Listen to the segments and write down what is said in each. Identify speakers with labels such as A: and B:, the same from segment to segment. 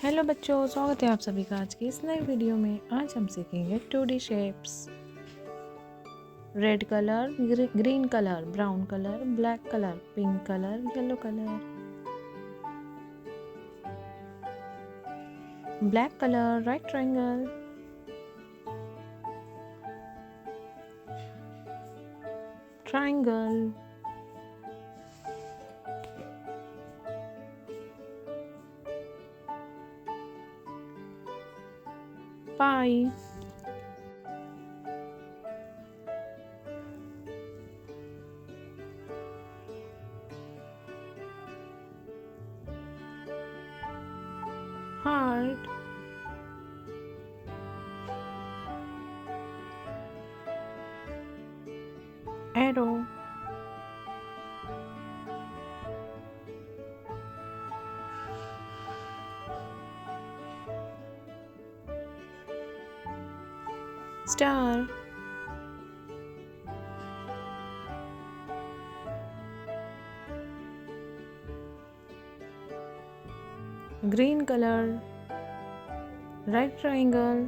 A: Hello बच्चों, स्वागत है आप सभी का आज की इस नए वीडियो में। आज हम सीखेंगे 2D shapes. Red colour, green colour, brown colour, black colour, pink colour, yellow colour. Black colour, right triangle. Triangle. Pie. Heart. Arrow. Star. Green colour, right triangle.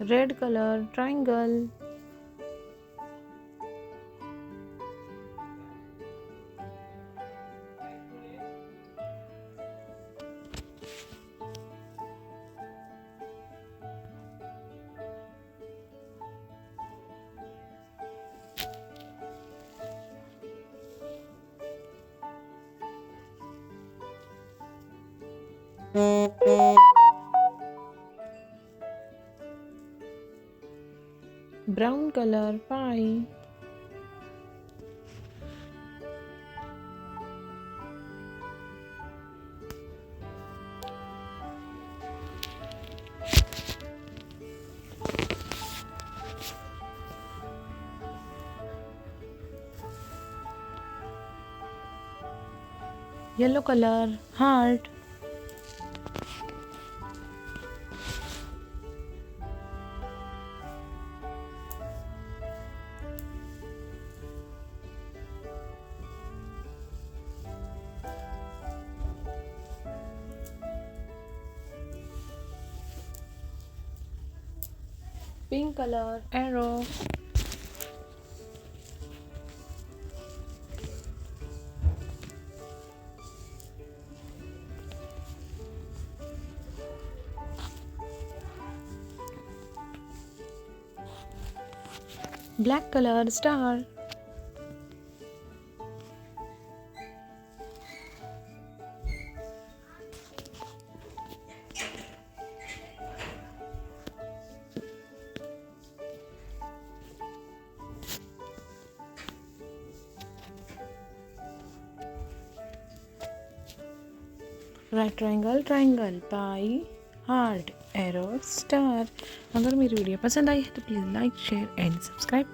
A: Red colour, triangle. Brown colour, pie. Yellow colour, heart. Pink colour, arrow. Black colour, star. Right triangle, triangle, pie, heart, arrow, star. अगर मेरी video पसंद आई है तो please like, share and subscribe